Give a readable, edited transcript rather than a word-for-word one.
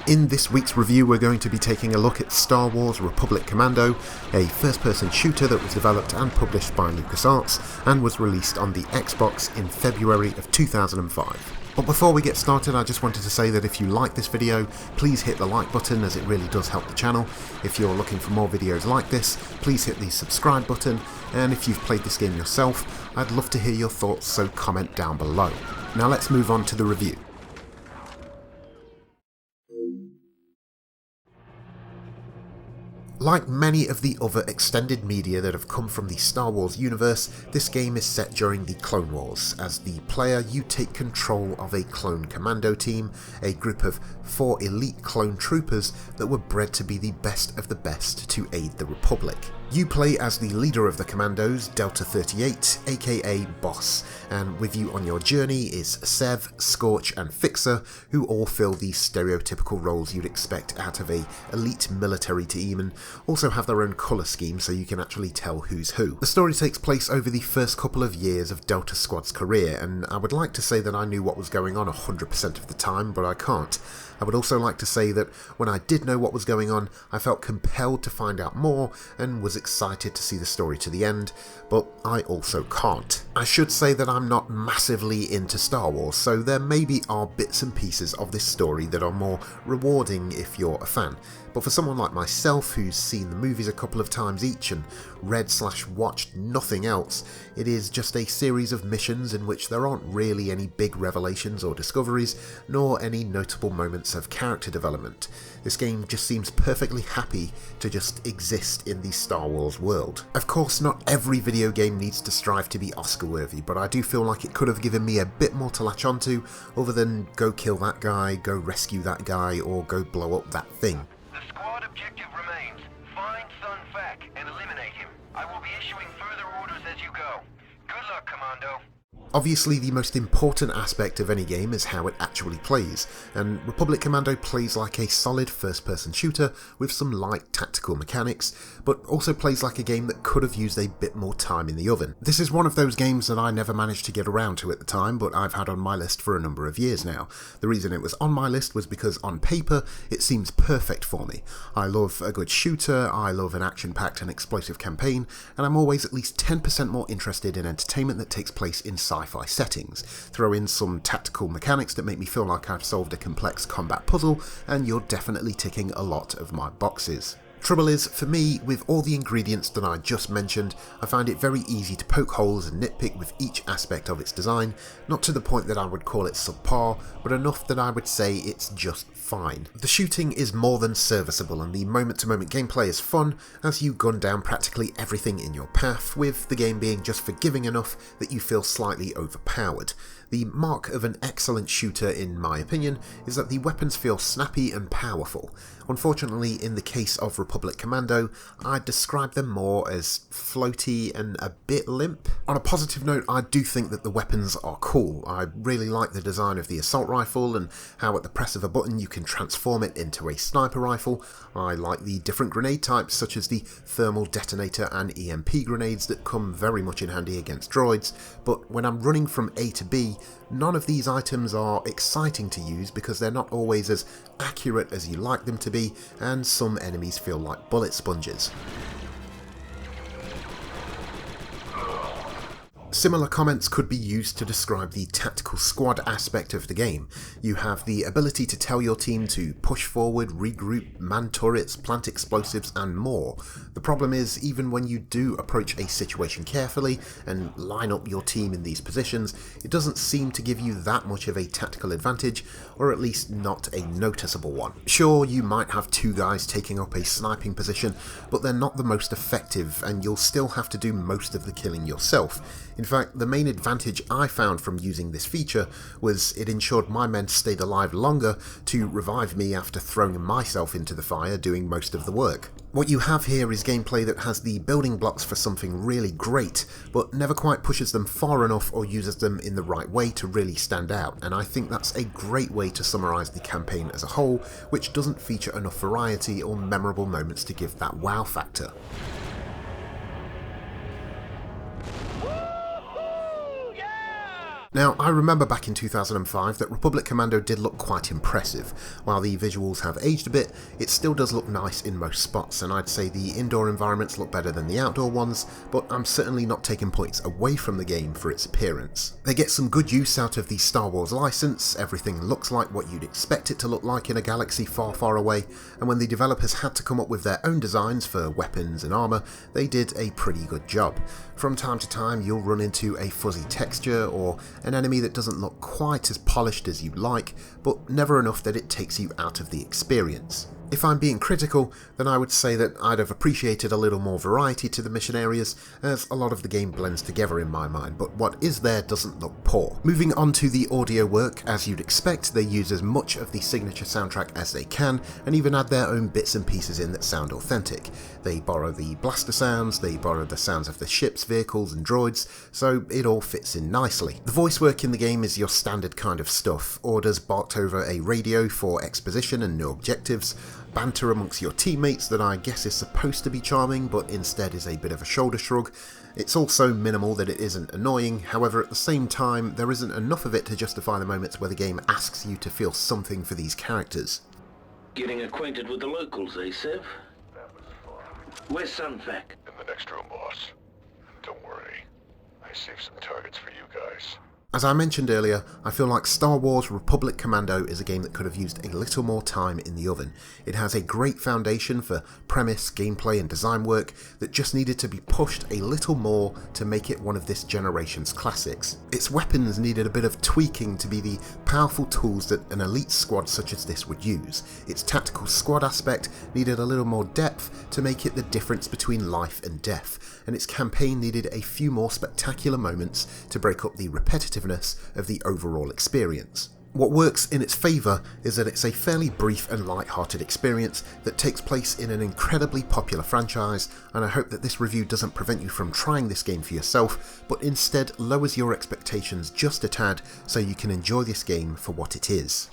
In this week's review we're going to be taking a look at Star Wars Republic Commando, a first-person shooter that was developed and published by LucasArts and was released on the Xbox in February of 2005. But before we get started, I just wanted to say that if you like this video, please hit the like button as it really does help the channel. If you're looking for more videos like this, please hit the subscribe button, and if you've played this game yourself, I'd love to hear your thoughts, so comment down below. Now let's move on to the review. Like many of the other extended media that have come from the Star Wars universe, this game is set during the Clone Wars. As the player, you take control of a clone commando team, a group of 4 elite clone troopers that were bred to be the best of the best to aid the Republic. You play as the leader of the Commandos, Delta 38, aka Boss, and with you on your journey is Sev, Scorch and Fixer, who all fill the stereotypical roles you'd expect out of a elite military team and also have their own colour scheme so you can actually tell who's who. The story takes place over the first couple of years of Delta Squad's career, and I would like to say that I knew what was going on 100% of the time, but I can't. I would also like to say that when I did know what was going on, I felt compelled to find out more and was excited to see the story to the end, but I also can't. I should say that I'm not massively into Star Wars, so there maybe are bits and pieces of this story that are more rewarding if you're a fan. But for someone like myself who's seen the movies a couple of times each and read/watched nothing else, it is just a series of missions in which there aren't really any big revelations or discoveries, nor any notable moments of character development. This game just seems perfectly happy to just exist in the Star Wars world. Of course, not every video game needs to strive to be Oscar worthy, but I do feel like it could have given me a bit more to latch onto, other than go kill that guy, go rescue that guy, or go blow up that thing. Objective remains. Find Sun Fac and eliminate him. I will be issuing further orders as you go. Good luck, Commando. Obviously, the most important aspect of any game is how it actually plays, and Republic Commando plays like a solid first-person shooter with some light tactical mechanics, but also plays like a game that could have used a bit more time in the oven. This is one of those games that I never managed to get around to at the time, but I've had on my list for a number of years now. The reason it was on my list was because on paper, it seems perfect for me. I love a good shooter, I love an action-packed and explosive campaign, and I'm always at least 10% more interested in entertainment that takes place in sci-fi settings. Throw in some tactical mechanics that make me feel like I've solved a complex combat puzzle, and you're definitely ticking a lot of my boxes. Trouble is, for me, with all the ingredients that I just mentioned, I find it very easy to poke holes and nitpick with each aspect of its design, not to the point that I would call it subpar, but enough that I would say it's just fine. The shooting is more than serviceable, and the moment-to-moment gameplay is fun as you gun down practically everything in your path, with the game being just forgiving enough that you feel slightly overpowered. The mark of an excellent shooter, in my opinion, is that the weapons feel snappy and powerful. Unfortunately, in the case of Republic Commando, I'd describe them more as floaty and a bit limp. On a positive note, I do think that the weapons are cool. I really like the design of the assault rifle and how at the press of a button you can transform it into a sniper rifle. I like the different grenade types such as the thermal detonator and EMP grenades that come very much in handy against droids, but when I'm running from A to B, none of these items are exciting to use because they're not always as accurate as you like them to be, and some enemies feel like bullet sponges. Similar comments could be used to describe the tactical squad aspect of the game. You have the ability to tell your team to push forward, regroup, man turrets, plant explosives and more. The problem is, even when you do approach a situation carefully and line up your team in these positions, it doesn't seem to give you that much of a tactical advantage, or at least not a noticeable one. Sure, you might have 2 guys taking up a sniping position, but they're not the most effective, and you'll still have to do most of the killing yourself. In fact, the main advantage I found from using this feature was it ensured my men stayed alive longer to revive me after throwing myself into the fire doing most of the work. What you have here is gameplay that has the building blocks for something really great, but never quite pushes them far enough or uses them in the right way to really stand out, and I think that's a great way to summarise the campaign as a whole, which doesn't feature enough variety or memorable moments to give that wow factor. Now, I remember back in 2005 that Republic Commando did look quite impressive. While the visuals have aged a bit, it still does look nice in most spots, and I'd say the indoor environments look better than the outdoor ones, but I'm certainly not taking points away from the game for its appearance. They get some good use out of the Star Wars license, everything looks like what you'd expect it to look like in a galaxy far, far away, and when the developers had to come up with their own designs for weapons and armour, they did a pretty good job. From time to time you'll run into a fuzzy texture or an enemy that doesn't look quite as polished as you'd like, but never enough that it takes you out of the experience. If I'm being critical, then I would say that I'd have appreciated a little more variety to the mission areas, as a lot of the game blends together in my mind, but what is there doesn't look poor. Moving on to the audio work, as you'd expect, they use as much of the signature soundtrack as they can, and even add their own bits and pieces in that sound authentic. They borrow the blaster sounds, they borrow the sounds of the ships, vehicles and droids, so it all fits in nicely. The voice work in the game is your standard kind of stuff, orders barked over a radio for exposition and new objectives, banter amongst your teammates that I guess is supposed to be charming but instead is a bit of a shoulder shrug. It's also minimal that it isn't annoying, however at the same time there isn't enough of it to justify the moments where the game asks you to feel something for these characters. Getting acquainted with the locals, eh, Sev? That was fun. Where's Sunfac? In the next room, boss. Don't worry. I saved some targets for you guys. As I mentioned earlier, I feel like Star Wars Republic Commando is a game that could have used a little more time in the oven. It has a great foundation for premise, gameplay and design work that just needed to be pushed a little more to make it one of this generation's classics. Its weapons needed a bit of tweaking to be the powerful tools that an elite squad such as this would use. Its tactical squad aspect needed a little more depth to make it the difference between life and death, and its campaign needed a few more spectacular moments to break up the repetitiveness of the overall experience. What works in its favour is that it's a fairly brief and light-hearted experience that takes place in an incredibly popular franchise, and I hope that this review doesn't prevent you from trying this game for yourself, but instead lowers your expectations just a tad so you can enjoy this game for what it is.